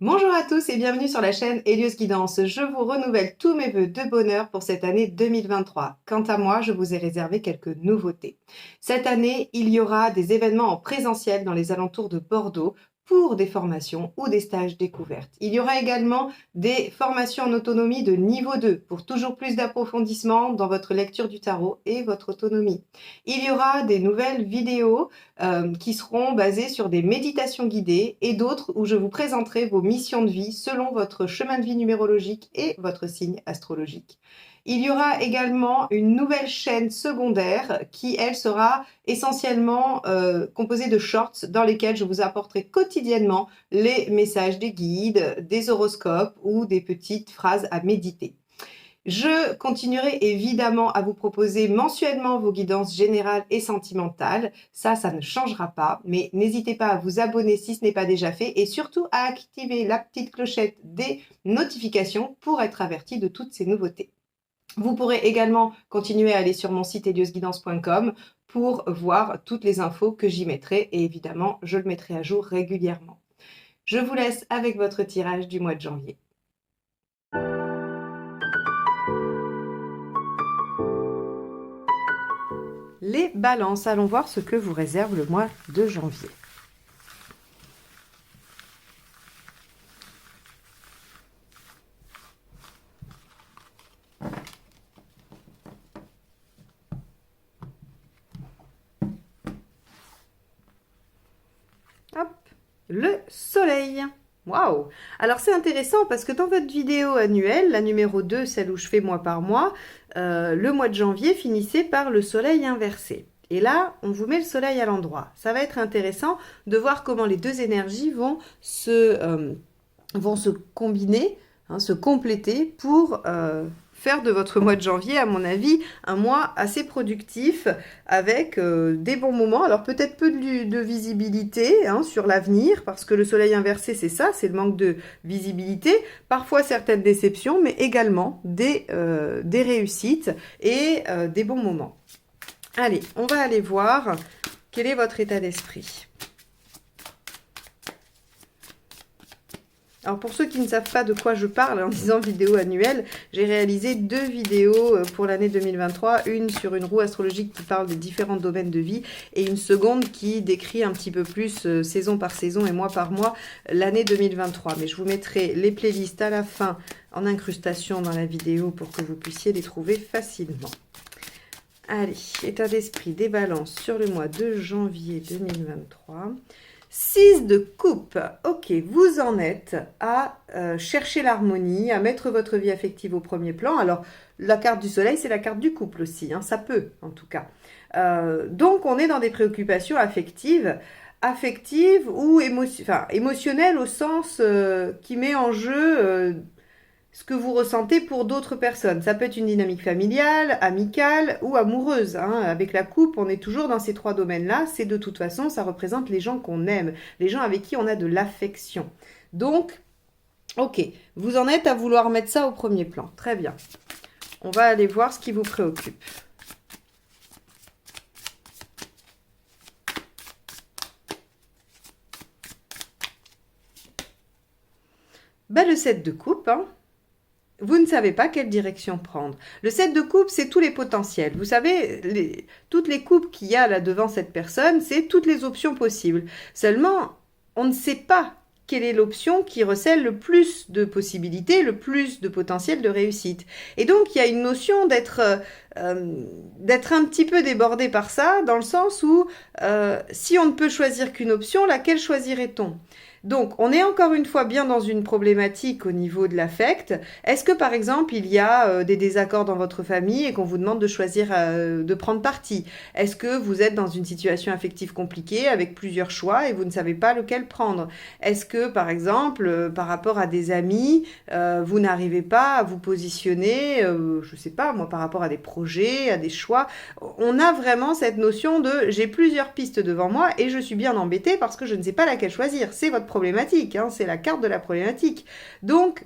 Bonjour à tous et bienvenue sur la chaîne Hélios Guidance. Je vous renouvelle tous mes vœux de bonheur pour cette année 2023. Quant à moi, je vous ai réservé quelques nouveautés. Cette année, il y aura des événements en présentiel dans les alentours de Bordeaux pour des formations ou des stages découvertes. Il y aura également des formations en autonomie de niveau 2 pour toujours plus d'approfondissement dans votre lecture du tarot et votre autonomie. Il y aura des nouvelles vidéos qui seront basées sur des méditations guidées et d'autres où je vous présenterai vos missions de vie selon votre chemin de vie numérologique et votre signe astrologique. Il y aura également une nouvelle chaîne secondaire qui, elle, sera essentiellement composée de shorts dans lesquels je vous apporterai quotidiennement les messages des guides, des horoscopes ou des petites phrases à méditer. Je continuerai évidemment à vous proposer mensuellement vos guidances générales et sentimentales. Ça ne changera pas, mais n'hésitez pas à vous abonner si ce n'est pas déjà fait et surtout à activer la petite clochette des notifications pour être averti de toutes ces nouveautés. Vous pourrez également continuer à aller sur mon site heliosguidance.com pour voir toutes les infos que j'y mettrai et évidemment, je le mettrai à jour régulièrement. Je vous laisse avec votre tirage du mois de janvier. Les balances, allons voir ce que vous réserve le mois de janvier. Hop, le soleil. Waouh! Alors c'est intéressant parce que dans votre vidéo annuelle, la numéro 2, celle où je fais mois par mois, le mois de janvier finissait par le soleil inversé. Et là, on vous met le soleil à l'endroit. Ça va être intéressant de voir comment les deux énergies vont se combiner, hein, se compléter pour faire de votre mois de janvier, à mon avis, un mois assez productif avec des bons moments. Alors peut-être peu de visibilité hein, sur l'avenir, parce que le soleil inversé, c'est ça, c'est le manque de visibilité. Parfois certaines déceptions, mais également des réussites et des bons moments. Allez, on va aller voir quel est votre état d'esprit. Alors pour ceux qui ne savent pas de quoi je parle en disant vidéo annuelle, j'ai réalisé 2 vidéos pour l'année 2023, une sur une roue astrologique qui parle des différents domaines de vie et une seconde qui décrit un petit peu plus saison par saison et mois par mois l'année 2023. Mais je vous mettrai les playlists à la fin en incrustation dans la vidéo pour que vous puissiez les trouver facilement. Allez, état d'esprit des balances sur le mois de janvier 2023. 6 de coupe. Ok, vous en êtes à chercher l'harmonie, à mettre votre vie affective au premier plan. Alors, la carte du soleil, c'est la carte du couple aussi. Hein, ça peut, en tout cas. Donc, on est dans des préoccupations affectives ou émotionnelles au sens qui met en jeu ce que vous ressentez pour d'autres personnes. Ça peut être une dynamique familiale, amicale ou amoureuse. Hein. Avec la coupe, on est toujours dans ces 3 domaines-là. C'est de toute façon, ça représente les gens qu'on aime, les gens avec qui on a de l'affection. Donc, ok, vous en êtes à vouloir mettre ça au premier plan. Très bien. On va aller voir ce qui vous préoccupe. Ben, le 7 de coupe, hein. Vous ne savez pas quelle direction prendre. Le 7 de coupe, c'est tous les potentiels. Vous savez, toutes les coupes qu'il y a là devant cette personne, c'est toutes les options possibles. Seulement, on ne sait pas quelle est l'option qui recèle le plus de possibilités, le plus de potentiel de réussite. Et donc, il y a une notion d'être un petit peu débordé par ça, dans le sens où si on ne peut choisir qu'une option, laquelle choisirait-on ? Donc, on est encore une fois bien dans une problématique au niveau de l'affect. Est-ce que, par exemple, il y a des désaccords dans votre famille et qu'on vous demande de choisir de prendre parti? Est-ce que vous êtes dans une situation affective compliquée avec plusieurs choix et vous ne savez pas lequel prendre? Est-ce que, par exemple, par rapport à des amis, vous n'arrivez pas à vous positionner, je ne sais pas, moi, par rapport à des projets, à des choix? On a vraiment cette notion de j'ai plusieurs pistes devant moi et je suis bien embêtée parce que je ne sais pas laquelle choisir. C'est votre problématique, hein, c'est la carte de la problématique. Donc,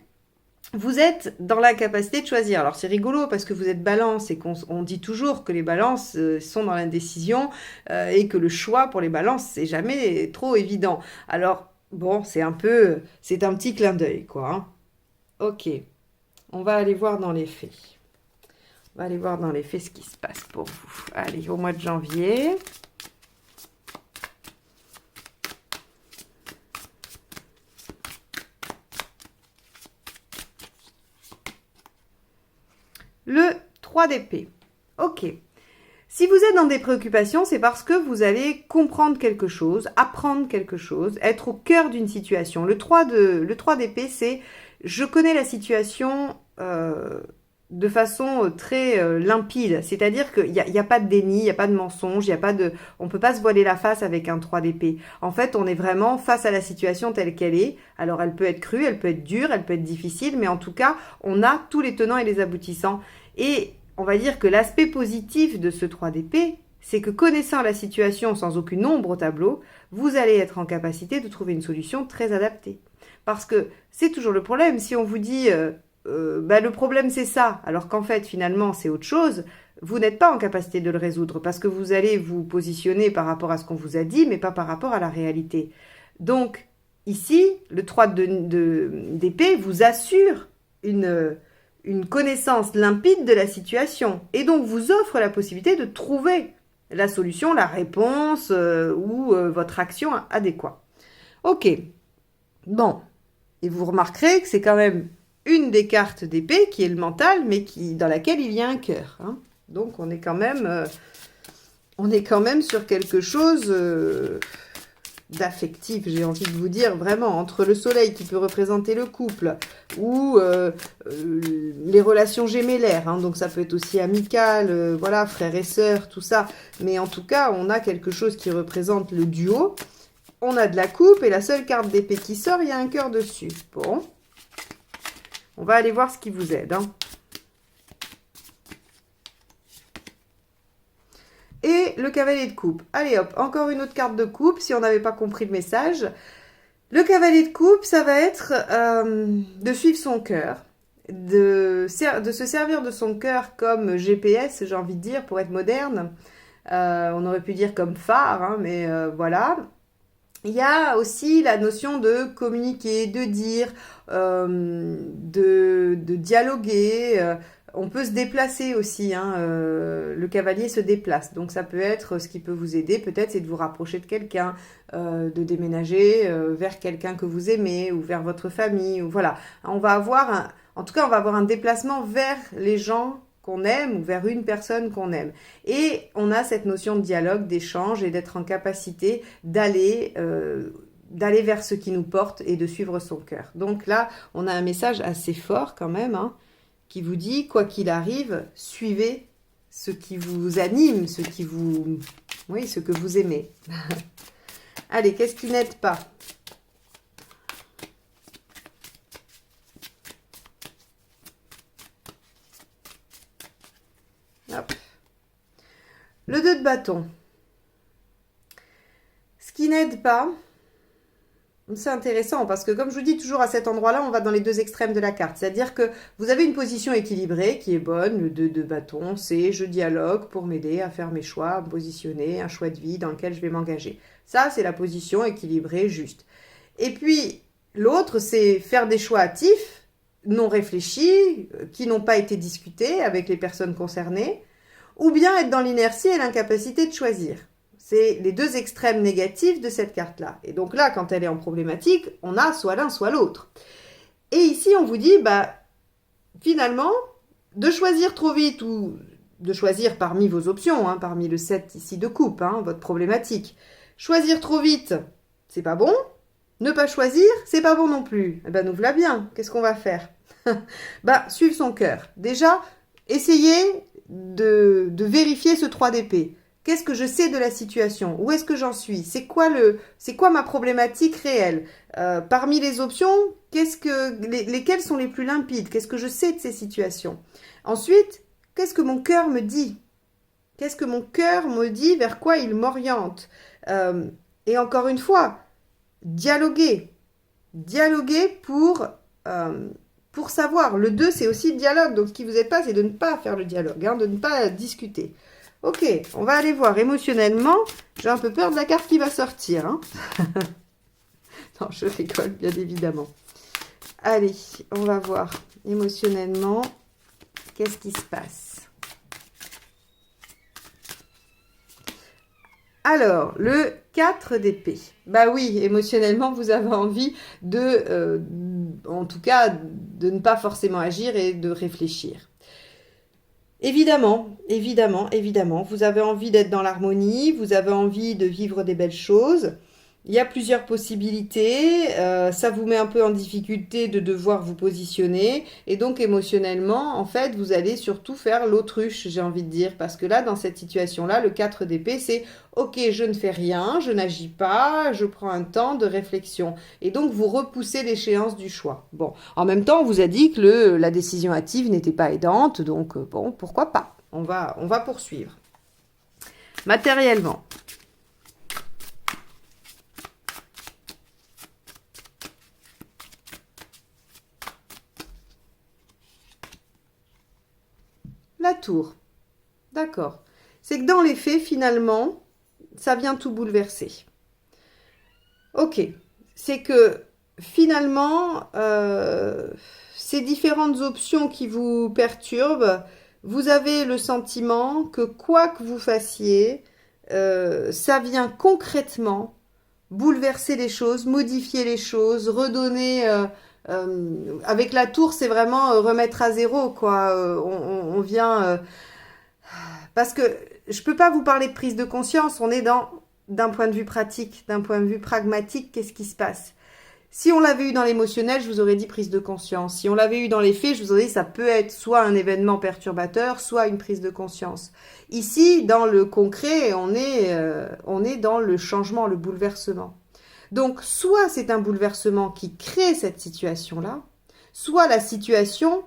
vous êtes dans l'incapacité de choisir. Alors c'est rigolo parce que vous êtes balance et qu'on dit toujours que les balances sont dans l'indécision et que le choix pour les balances c'est jamais trop évident. Alors Bon, c'est un petit clin d'œil, quoi, hein. Ok, on va aller voir dans les faits. On va aller voir dans les faits ce qui se passe pour vous. Allez, au mois de janvier. Le 3 d'épée. Ok. Si vous êtes dans des préoccupations, c'est parce que vous allez comprendre quelque chose, apprendre quelque chose, être au cœur d'une situation. Le 3 d'épée, c'est je connais la situation de façon très limpide. C'est-à-dire qu'il n'y a pas de déni, il n'y a pas de mensonge, on ne peut pas se voiler la face avec un 3 d'épée. En fait, on est vraiment face à la situation telle qu'elle est. Alors, elle peut être crue, elle peut être dure, elle peut être difficile, mais en tout cas, on a tous les tenants et les aboutissants. Et on va dire que l'aspect positif de ce 3 d'épée, c'est que connaissant la situation sans aucune ombre au tableau, vous allez être en capacité de trouver une solution très adaptée. Parce que c'est toujours le problème, si on vous dit le problème c'est ça, alors qu'en fait finalement c'est autre chose, vous n'êtes pas en capacité de le résoudre parce que vous allez vous positionner par rapport à ce qu'on vous a dit, mais pas par rapport à la réalité. Donc ici, le 3 d'épée vous assure une connaissance limpide de la situation et donc vous offre la possibilité de trouver la solution, la réponse ou votre action adéquate. Ok, bon, et vous remarquerez que c'est quand même une des cartes d'épée qui est le mental, mais dans laquelle il y a un cœur, hein. Donc on est quand même sur quelque chose d'affectif, j'ai envie de vous dire, vraiment, entre le soleil qui peut représenter le couple, ou les relations gémellaires, hein, donc ça peut être aussi amical, voilà, frères et sœurs, tout ça, mais en tout cas, on a quelque chose qui représente le duo, on a de la coupe, et la seule carte d'épée qui sort, il y a un cœur dessus. Bon, on va aller voir ce qui vous aide, hein. Et le cavalier de coupe. Allez hop, encore une autre carte de coupe, si on n'avait pas compris le message. Le cavalier de coupe, ça va être de suivre son cœur, de se servir de son cœur comme GPS, j'ai envie de dire, pour être moderne. On aurait pu dire comme phare, hein, mais voilà. Il y a aussi la notion de communiquer, de dire, de dialoguer. On peut se déplacer aussi, hein, le cavalier se déplace. Donc ça peut être ce qui peut vous aider, peut-être, c'est de vous rapprocher de quelqu'un, de déménager vers quelqu'un que vous aimez ou vers votre famille. Ou voilà. On va avoir en tout cas, on va avoir un déplacement vers les gens qu'on aime ou vers une personne qu'on aime. Et on a cette notion de dialogue, d'échange et d'être en capacité d'aller vers ce qui nous porte et de suivre son cœur. Donc là, on a un message assez fort quand même, hein, qui vous dit, quoi qu'il arrive, suivez ce qui vous anime, ce que vous aimez. Allez, qu'est-ce qui n'aide pas ? Hop. Le 2 de bâton. Ce qui n'aide pas, c'est intéressant parce que comme je vous dis toujours à cet endroit-là, on va dans les deux extrêmes de la carte. C'est-à-dire que vous avez une position équilibrée qui est bonne, le 2 de bâton, c'est je dialogue pour m'aider à faire mes choix, à me positionner, un choix de vie dans lequel je vais m'engager. Ça, c'est la position équilibrée, juste. Et puis, l'autre, c'est faire des choix hâtifs, non réfléchis, qui n'ont pas été discutés avec les personnes concernées, ou bien être dans l'inertie et l'incapacité de choisir. C'est les deux extrêmes négatifs de cette carte-là. Et donc là, quand elle est en problématique, on a soit l'un, soit l'autre. Et ici, on vous dit, finalement, de choisir trop vite ou de choisir parmi vos options, hein, parmi le 7 ici de coupe, hein, votre problématique. Choisir trop vite, c'est pas bon. Ne pas choisir, c'est pas bon non plus. Eh ben, nous voilà bien. Qu'est-ce qu'on va faire ? Suivre son cœur. Déjà, essayez de vérifier ce 3 d'épée. Qu'est-ce que je sais de la situation? Où est-ce que j'en suis? C'est quoi ma problématique réelle? Parmi les options, lesquelles sont les plus limpides? Qu'est-ce que je sais de ces situations? Ensuite, qu'est-ce que mon cœur me dit? Qu'est-ce que mon cœur me dit? Vers quoi il m'oriente? Et encore une fois, dialoguer. Dialoguer pour savoir. Le 2, c'est aussi le dialogue. Donc, ce qui vous aide pas, c'est de ne pas faire le dialogue, hein, de ne pas discuter. Ok, on va aller voir émotionnellement. J'ai un peu peur de la carte qui va sortir, hein. Non, je rigole, bien évidemment. Allez, on va voir émotionnellement, qu'est-ce qui se passe. Alors, le 4 d'épée. Bah oui, émotionnellement, vous avez envie en tout cas, de ne pas forcément agir et de réfléchir. Évidemment, évidemment, évidemment, vous avez envie d'être dans l'harmonie, vous avez envie de vivre des belles choses. Il y a plusieurs possibilités, ça vous met un peu en difficulté de devoir vous positionner et donc émotionnellement, en fait, vous allez surtout faire l'autruche, j'ai envie de dire, parce que là, dans cette situation-là, le 4 d'épée, c'est OK, je ne fais rien, je n'agis pas, je prends un temps de réflexion et donc vous repoussez l'échéance du choix. Bon, en même temps, on vous a dit que la décision hâtive n'était pas aidante, donc bon, pourquoi pas, on va poursuivre. Matériellement. La tour. D'accord. C'est que dans les faits, finalement, ça vient tout bouleverser. Ok. C'est que finalement, ces différentes options qui vous perturbent, vous avez le sentiment que quoi que vous fassiez, ça vient concrètement bouleverser les choses, modifier les choses, redonner... avec la tour, c'est vraiment remettre à zéro, quoi. On vient... parce que je peux pas vous parler de prise de conscience, on est d'un point de vue pratique, d'un point de vue pragmatique, qu'est-ce qui se passe? Si on l'avait eu dans l'émotionnel, je vous aurais dit prise de conscience. Si on l'avait eu dans les faits, je vous aurais dit ça peut être soit un événement perturbateur, soit une prise de conscience. Ici, dans le concret, on est dans le changement, le bouleversement. Donc, soit c'est un bouleversement qui crée cette situation-là, soit la situation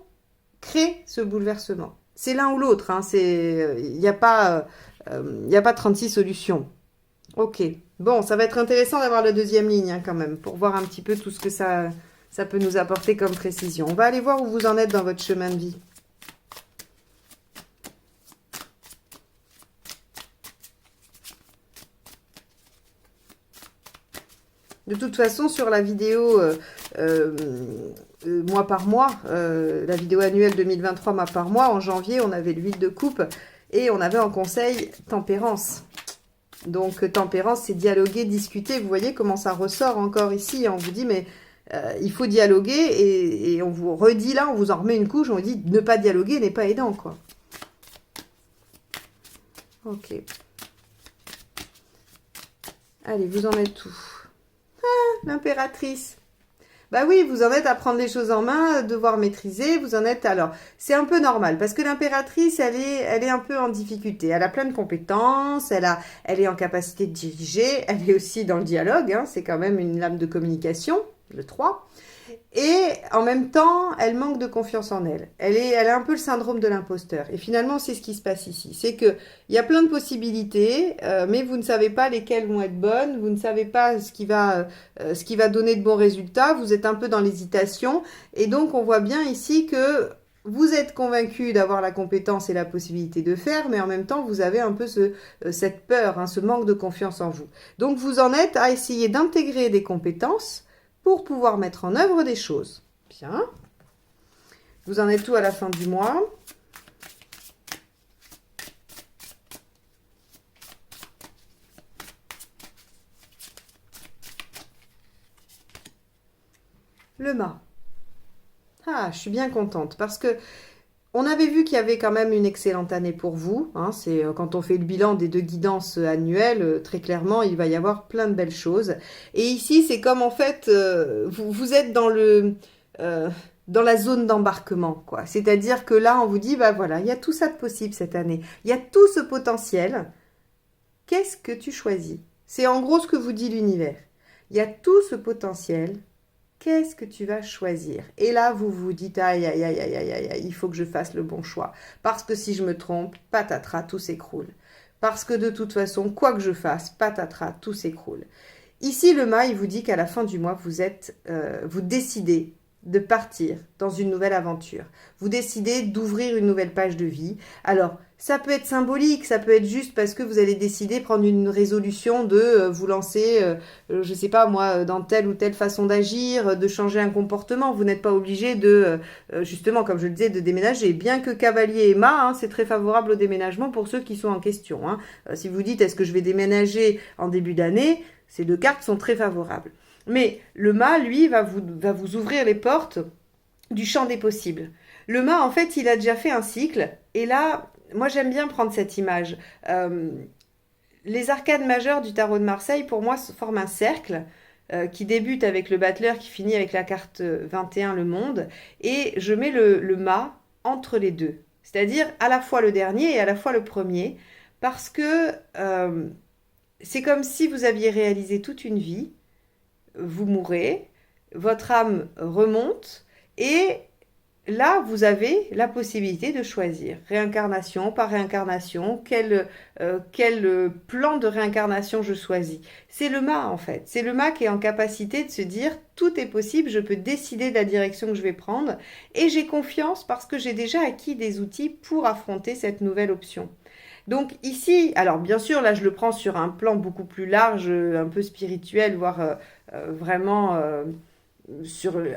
crée ce bouleversement. C'est l'un ou l'autre, hein, il n'y a pas 36 solutions. Ok, bon, ça va être intéressant d'avoir la deuxième ligne hein, quand même, pour voir un petit peu tout ce que ça peut nous apporter comme précision. On va aller voir où vous en êtes dans votre chemin de vie. De toute façon, sur la vidéo mois par mois, la vidéo annuelle 2023 mois par mois, en janvier, on avait l'huile de coupe et on avait en conseil tempérance. Donc, tempérance, c'est dialoguer, discuter. Vous voyez comment ça ressort encore ici. On vous dit, mais il faut dialoguer et on vous redit là, on vous en remet une couche, on vous dit, ne pas dialoguer n'est pas aidant, quoi. Ok. Allez, vous en êtes où? L'impératrice. Bah oui, vous en êtes à prendre les choses en main, devoir maîtriser, vous en êtes... Alors, c'est un peu normal, parce que l'impératrice, elle est un peu en difficulté. Elle a plein de compétences, elle est en capacité de diriger, elle est aussi dans le dialogue, hein, c'est quand même une lame de communication, le 3. Et en même temps, elle manque de confiance en elle. Elle a un peu le syndrome de l'imposteur. Et finalement, c'est ce qui se passe ici. C'est qu'il y a plein de possibilités, mais vous ne savez pas lesquelles vont être bonnes. Vous ne savez pas ce qui va donner de bons résultats. Vous êtes un peu dans l'hésitation. Et donc, on voit bien ici que vous êtes convaincu d'avoir la compétence et la possibilité de faire, mais en même temps, vous avez un peu cette peur, hein, ce manque de confiance en vous. Donc, vous en êtes à essayer d'intégrer des compétences pour pouvoir mettre en œuvre des choses. Bien. Vous en êtes où à la fin du mois? Le mât. Ah, je suis bien contente parce que on avait vu qu'il y avait quand même une excellente année pour vous. Hein, c'est quand on fait le bilan des 2 guidances annuelles, très clairement, il va y avoir plein de belles choses. Et ici, c'est comme en fait, vous êtes dans la zone d'embarquement, quoi. C'est-à-dire que là, on vous dit, bah voilà, il y a tout ça de possible cette année. Il y a tout ce potentiel. Qu'est-ce que tu choisis? C'est en gros ce que vous dit l'univers. Il y a tout ce potentiel. Qu'est-ce que tu vas choisir? Et là, vous vous dites, aïe, aïe, aïe, aïe, aïe, aïe, il faut que je fasse le bon choix. Parce que si je me trompe, patatras, tout s'écroule. Parce que de toute façon, quoi que je fasse, patatras, tout s'écroule. Ici, le mât, il vous dit qu'à la fin du mois, vous décidez de partir dans une nouvelle aventure. Vous décidez d'ouvrir une nouvelle page de vie. Alors, Ça peut être symbolique, ça peut être juste parce que vous allez décider prendre une résolution de vous lancer, je sais pas moi, dans telle ou telle façon d'agir, de changer un comportement. Vous n'êtes pas obligé de, justement, comme je le disais, de déménager. Bien que cavalier et mât, hein, c'est très favorable au déménagement pour ceux qui sont en question. Hein. Si vous dites est-ce que je vais déménager en début d'année, ces deux cartes sont très favorables. Mais le mât, lui, va vous ouvrir les portes du champ des possibles. Le mât, en fait, il a déjà fait un cycle, et là, moi j'aime bien prendre cette image. Les arcades majeures du tarot de Marseille, pour moi, forment un cercle qui débute avec le battleur, qui finit avec la carte 21, le monde, et je mets le mât entre les deux. C'est-à-dire à la fois le dernier et à la fois le premier, parce que c'est comme si vous aviez réalisé toute une vie, vous mourrez, votre âme remonte, et là, vous avez la possibilité de choisir réincarnation par réincarnation, quel plan de réincarnation je choisis. C'est le mât en fait, c'est le mât qui est en capacité de se dire tout est possible, je peux décider de la direction que je vais prendre et j'ai confiance parce que j'ai déjà acquis des outils pour affronter cette nouvelle option. Donc ici, alors bien sûr, là je le prends sur un plan beaucoup plus large, un peu spirituel, voire vraiment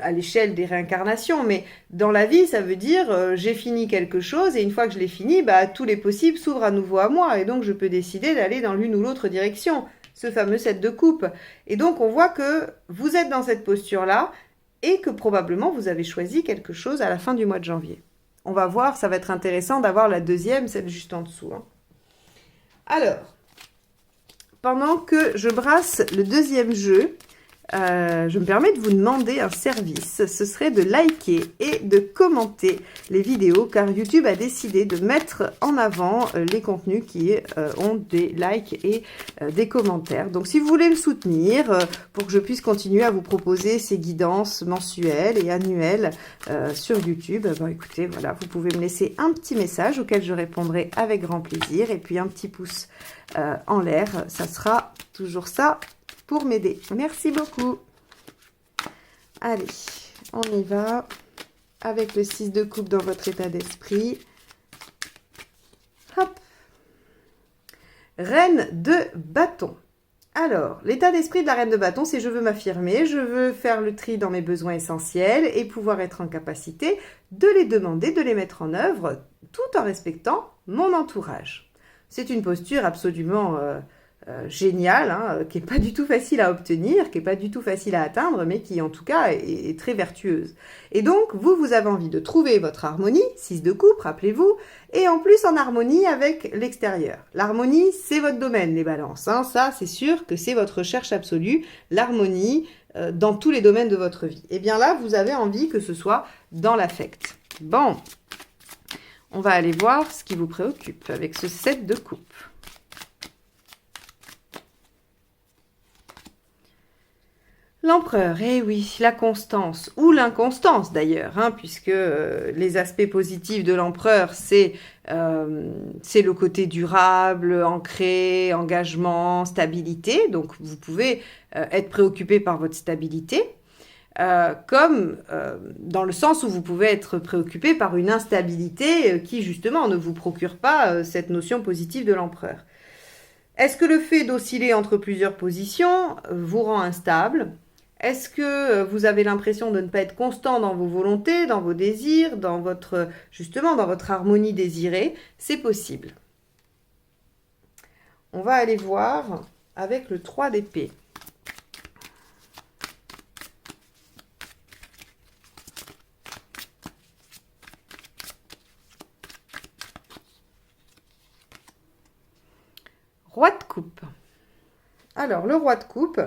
à l'échelle des réincarnations, mais dans la vie, ça veut dire j'ai fini quelque chose et une fois que je l'ai fini, bah, tous les possibles s'ouvrent à nouveau à moi et donc je peux décider d'aller dans l'une ou l'autre direction, ce fameux 7 de coupe. Et donc on voit que vous êtes dans cette posture-là et que probablement vous avez choisi quelque chose à la fin du mois de janvier. On va voir, ça va être intéressant d'avoir la deuxième, celle juste en dessous. Hein. Alors, pendant que je brasse le deuxième jeu, je me permets de vous demander un service, ce serait de liker et de commenter les vidéos car YouTube a décidé de mettre en avant les contenus qui ont des likes et des commentaires. Donc si vous voulez me soutenir pour que je puisse continuer à vous proposer ces guidances mensuelles et annuelles sur YouTube, bon, écoutez, voilà, vous pouvez me laisser un petit message auquel je répondrai avec grand plaisir et puis un petit pouce en l'air, ça sera toujours ça pour m'aider. Merci beaucoup. Allez, on y va avec le 6 de coupe dans votre état d'esprit. Hop. Reine de bâton. Alors, l'état d'esprit de la reine de bâton, c'est je veux m'affirmer, je veux faire le tri dans mes besoins essentiels et pouvoir être en capacité de les demander, de les mettre en œuvre, tout en respectant mon entourage. C'est une posture absolument géniale, hein, qui n'est pas du tout facile à obtenir, qui n'est pas du tout facile à atteindre, mais qui en tout cas est très vertueuse. Et donc, vous avez envie de trouver votre harmonie, 6 de coupe, rappelez-vous, et en plus en harmonie avec l'extérieur. L'harmonie, c'est votre domaine, les balances. Hein, ça, c'est sûr que c'est votre recherche absolue, l'harmonie dans tous les domaines de votre vie. Et bien là, vous avez envie que ce soit dans l'affect. Bon, on va aller voir ce qui vous préoccupe avec ce 7 de coupe. L'empereur, eh oui, la constance, ou l'inconstance d'ailleurs, hein, puisque les aspects positifs de l'empereur, c'est le côté durable, ancré, engagement, stabilité. Donc vous pouvez être préoccupé par votre stabilité, comme dans le sens où vous pouvez être préoccupé par une instabilité qui justement ne vous procure pas cette notion positive de l'empereur. Est-ce que le fait d'osciller entre plusieurs positions vous rend instable ? Est-ce que vous avez l'impression de ne pas être constant dans vos volontés, dans vos désirs, justement dans votre harmonie désirée? C'est possible. On va aller voir avec le 3 d'épée. Roi de coupe. Alors, le roi de coupe,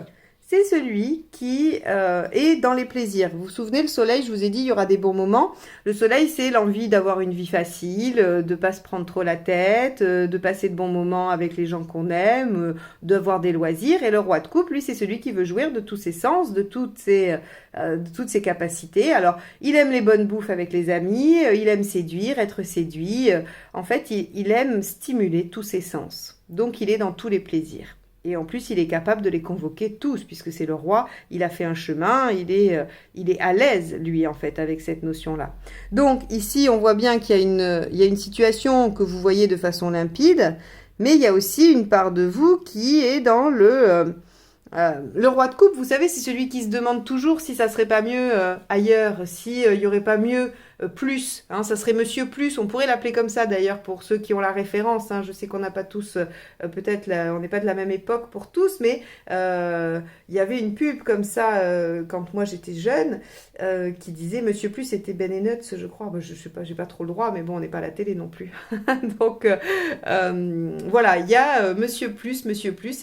c'est celui qui est dans les plaisirs. Vous vous souvenez, le soleil, je vous ai dit, il y aura des bons moments. Le soleil, c'est l'envie d'avoir une vie facile, de ne pas se prendre trop la tête, de passer de bons moments avec les gens qu'on aime, d'avoir des loisirs. Et le roi de coupe, lui, c'est celui qui veut jouir de tous ses sens, de toutes ses capacités. Alors, il aime les bonnes bouffes avec les amis, il aime séduire, être séduit. En fait, il aime stimuler tous ses sens. Donc, il est dans tous les plaisirs. Et en plus, il est capable de les convoquer tous, puisque c'est le roi, il a fait un chemin, il est à l'aise, lui, en fait, avec cette notion-là. Donc, ici, on voit bien qu'il y a une situation que vous voyez de façon limpide, mais il y a aussi une part de vous qui est dans le roi de coupe. Vous savez, c'est celui qui se demande toujours si ça serait pas mieux ailleurs, si il y aurait pas mieux plus, hein, ça serait Monsieur Plus. On pourrait l'appeler comme ça d'ailleurs pour ceux qui ont la référence. Hein. Je sais qu'on n'a pas tous, peut-être, on n'est pas de la même époque pour tous, mais il y avait une pub comme ça quand moi j'étais jeune qui disait Monsieur Plus était Ben et Nuts, je crois. Bah, je sais pas, j'ai pas trop le droit, mais bon, on n'est pas à la télé non plus. Donc voilà, il y a Monsieur Plus,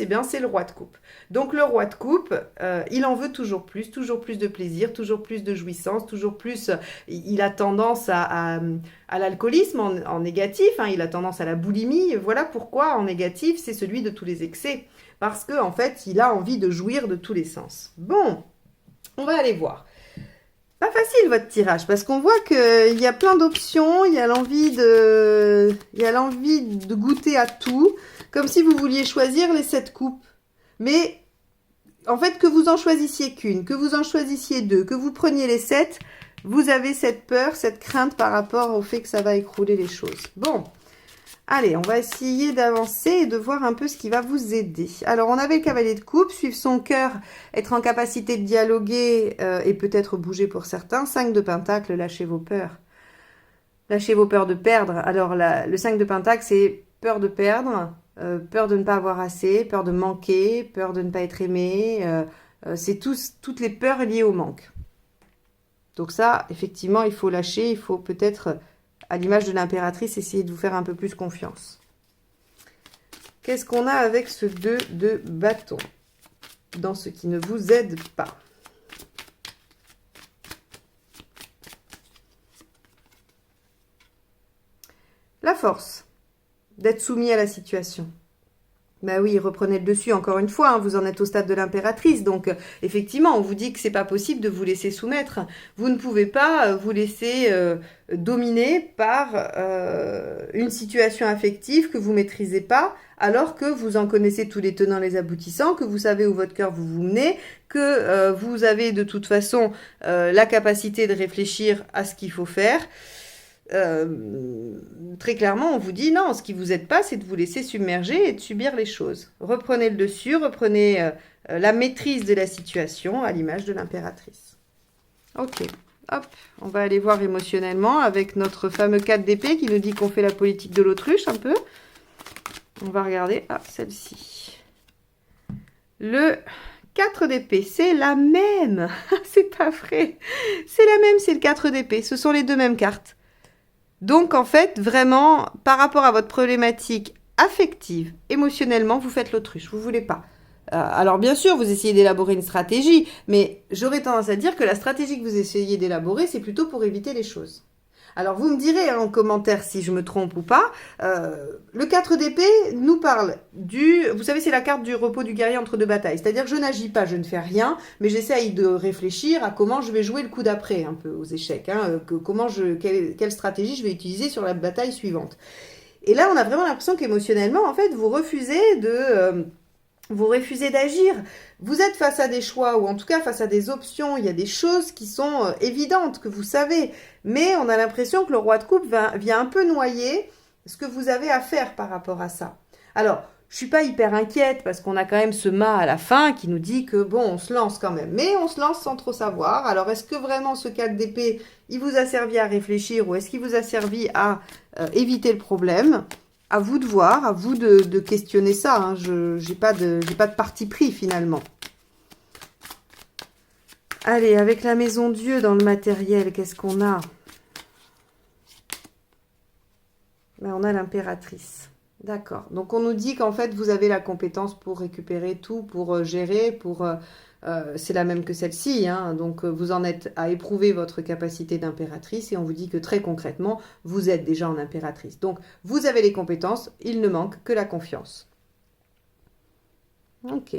et bien c'est le roi de coupe. Donc le roi de coupe, il en veut toujours plus de plaisir, toujours plus de jouissance, toujours plus. Il a tendance à l'alcoolisme en négatif, hein, il a tendance à la boulimie. Voilà pourquoi en négatif, c'est celui de tous les excès. Parce qu'en fait, il a envie de jouir de tous les sens. Bon, on va aller voir. Pas facile votre tirage, parce qu'on voit qu'il y a plein d'options, il y a l'envie de goûter à tout, comme si vous vouliez choisir les 7 coupes. Mais en fait, que vous en choisissiez qu'une, que vous en choisissiez deux, que vous preniez les 7, vous avez cette peur, cette crainte par rapport au fait que ça va écrouler les choses. Bon, allez, on va essayer d'avancer et de voir un peu ce qui va vous aider. Alors, on avait le cavalier de coupe, suivre son cœur, être en capacité de dialoguer et peut-être bouger pour certains. 5 de pentacle, lâchez vos peurs. Lâchez vos peurs de perdre. Alors, le 5 de pentacle, c'est peur de perdre, peur de ne pas avoir assez, peur de manquer, peur de ne pas être aimé. C'est toutes les peurs liées au manque. Donc ça, effectivement, il faut lâcher, il faut peut-être, à l'image de l'impératrice, essayer de vous faire un peu plus confiance. Qu'est-ce qu'on a avec ce 2 de bâton dans ce qui ne vous aide pas? La force d'être soumis à la situation. Ben oui, reprenez le dessus encore une fois, hein, vous en êtes au stade de l'impératrice, donc effectivement, on vous dit que c'est pas possible de vous laisser soumettre. Vous ne pouvez pas vous laisser dominer par une situation affective que vous maîtrisez pas, alors que vous en connaissez tous les tenants, les aboutissants, que vous savez où votre cœur vous menez, que vous avez de toute façon la capacité de réfléchir à ce qu'il faut faire. Très clairement, on vous dit non, ce qui vous aide pas, c'est de vous laisser submerger et de subir les choses. Reprenez le dessus, reprenez la maîtrise de la situation à l'image de l'impératrice. Ok, hop, on va aller voir émotionnellement avec notre fameux 4 d'épée qui nous dit qu'on fait la politique de l'autruche un peu. On va regarder, celle-ci. Le 4 d'épée, c'est la même. C'est pas vrai. C'est la même, c'est le 4 d'épée. Ce sont les deux mêmes cartes. Donc, en fait, vraiment, par rapport à votre problématique affective, émotionnellement, vous faites l'autruche. Vous ne voulez pas. Alors, bien sûr, vous essayez d'élaborer une stratégie, mais j'aurais tendance à dire que la stratégie que vous essayez d'élaborer, c'est plutôt pour éviter les choses. Alors, vous me direz en commentaire si je me trompe ou pas. Le 4 d'épée nous parle vous savez, c'est la carte du repos du guerrier entre deux batailles. C'est-à-dire que je n'agis pas, je ne fais rien, mais j'essaye de réfléchir à comment je vais jouer le coup d'après, un peu aux échecs. Hein, quelle stratégie je vais utiliser sur la bataille suivante. Et là, on a vraiment l'impression qu'émotionnellement, en fait, vous refusez d'agir. Vous êtes face à des choix, ou en tout cas face à des options. Il y a des choses qui sont évidentes, que vous savez. Mais on a l'impression que le roi de coupe vient un peu noyer ce que vous avez à faire par rapport à ça. Alors, je ne suis pas hyper inquiète, parce qu'on a quand même ce mât à la fin qui nous dit que, bon, on se lance quand même. Mais on se lance sans trop savoir. Alors, est-ce que vraiment ce 4 d'épée, il vous a servi à réfléchir, ou est-ce qu'il vous a servi à éviter le problème ? À vous de voir, à vous de questionner ça. Hein. Je n'ai pas de parti pris finalement. Allez, avec la maison Dieu dans le matériel, qu'est-ce qu'on a? Ben, on a l'impératrice. D'accord. Donc on nous dit qu'en fait vous avez la compétence pour récupérer tout, pour gérer, c'est la même que celle-ci, hein. Donc vous en êtes à éprouver votre capacité d'impératrice et on vous dit que très concrètement, vous êtes déjà en impératrice. Donc vous avez les compétences, il ne manque que la confiance. Ok.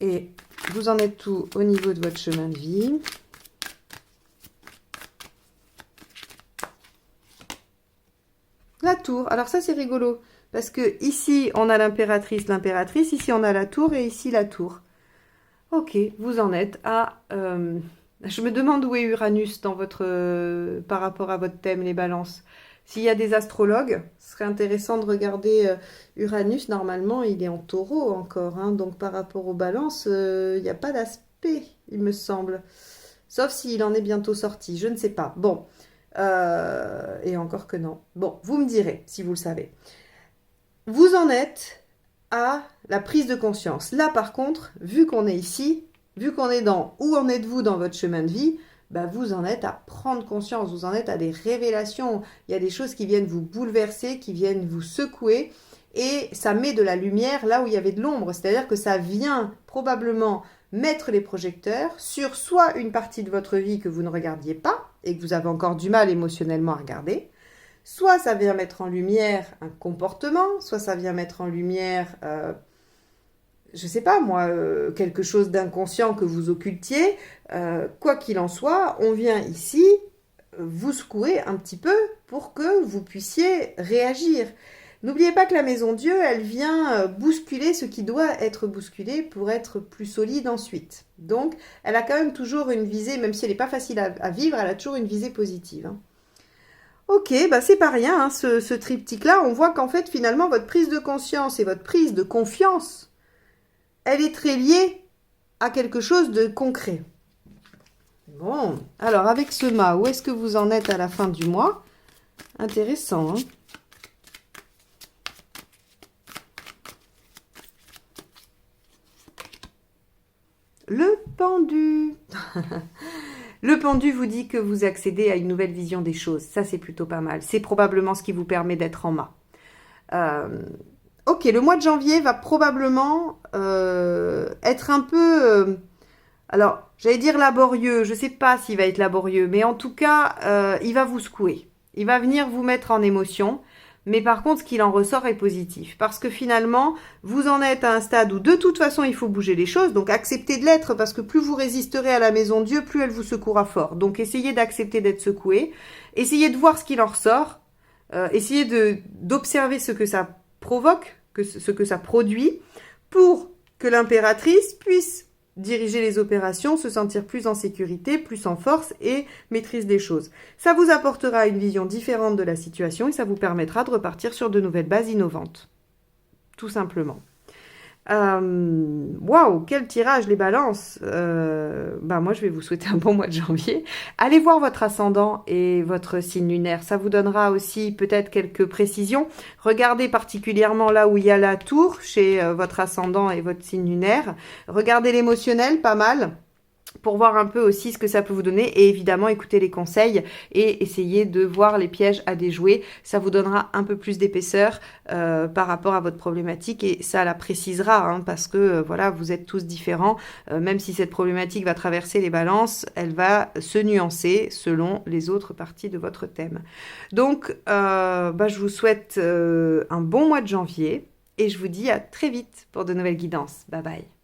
Et vous en êtes tout au niveau de votre chemin de vie. La tour, alors ça c'est rigolo. Parce que ici, on a l'impératrice, ici on a la tour et ici la tour. Ok, vous en êtes à... je me demande où est Uranus dans votre, par rapport à votre thème, les balances. S'il y a des astrologues, ce serait intéressant de regarder Uranus. Normalement, il est en taureau encore. Hein, donc par rapport aux balances, il n'y a pas d'aspect, il me semble. Sauf s'il en est bientôt sorti, je ne sais pas. Bon, et encore que non. Bon, vous me direz si vous le savez. Vous en êtes à la prise de conscience. Là, par contre, vu qu'on est ici, vu qu'on est dans où en êtes-vous dans votre chemin de vie, bah, vous en êtes à prendre conscience, vous en êtes à des révélations. Il y a des choses qui viennent vous bouleverser, qui viennent vous secouer, et ça met de la lumière là où il y avait de l'ombre. C'est-à-dire que ça vient probablement mettre les projecteurs sur soit une partie de votre vie que vous ne regardiez pas et que vous avez encore du mal émotionnellement à regarder, soit ça vient mettre en lumière un comportement, soit ça vient mettre en lumière, je ne sais pas moi, quelque chose d'inconscient que vous occultiez. Quoi qu'il en soit, on vient ici vous secouer un petit peu pour que vous puissiez réagir. N'oubliez pas que la maison Dieu, elle vient bousculer ce qui doit être bousculé pour être plus solide ensuite. Donc, elle a quand même toujours une visée, même si elle n'est pas facile à vivre, elle a toujours une visée positive. Hein. Ok, bah c'est pas rien, hein, ce triptyque-là. On voit qu'en fait, finalement, votre prise de conscience et votre prise de confiance, elle est très liée à quelque chose de concret. Bon, alors avec ce mât, où est-ce que vous en êtes à la fin du mois? Intéressant, hein? Le pendu. Le pendu vous dit que vous accédez à une nouvelle vision des choses. Ça, c'est plutôt pas mal. C'est probablement ce qui vous permet d'être en mât. Ok, le mois de janvier va probablement être un peu... alors, j'allais dire laborieux. Je ne sais pas s'il va être laborieux. Mais en tout cas, il va vous secouer. Il va venir vous mettre en émotion. Mais par contre, ce qu'il en ressort est positif. Parce que finalement, vous en êtes à un stade où de toute façon, il faut bouger les choses. Donc, acceptez de l'être parce que plus vous résisterez à la maison Dieu, plus elle vous secouera fort. Donc, essayez d'accepter d'être secoué. Essayez de voir ce qu'il en ressort. Essayez d'observer ce que ça provoque, ce que ça produit, pour que l'impératrice puisse diriger les opérations, se sentir plus en sécurité, plus en force et maîtrise des choses. Ça vous apportera une vision différente de la situation et ça vous permettra de repartir sur de nouvelles bases innovantes. Tout simplement. Waouh, quel tirage les balances. Moi je vais vous souhaiter un bon mois de janvier. Allez voir votre ascendant et votre signe lunaire, ça vous donnera aussi peut-être quelques précisions. Regardez particulièrement là où il y a la tour chez votre ascendant et votre signe lunaire. Regardez l'émotionnel, pas mal, pour voir un peu aussi ce que ça peut vous donner et évidemment écoutez les conseils et essayez de voir les pièges à déjouer. Ça vous donnera un peu plus d'épaisseur par rapport à votre problématique et ça la précisera hein, parce que voilà, vous êtes tous différents. Même si cette problématique va traverser les balances, elle va se nuancer selon les autres parties de votre thème. Donc, je vous souhaite un bon mois de janvier et je vous dis à très vite pour de nouvelles guidances. Bye bye.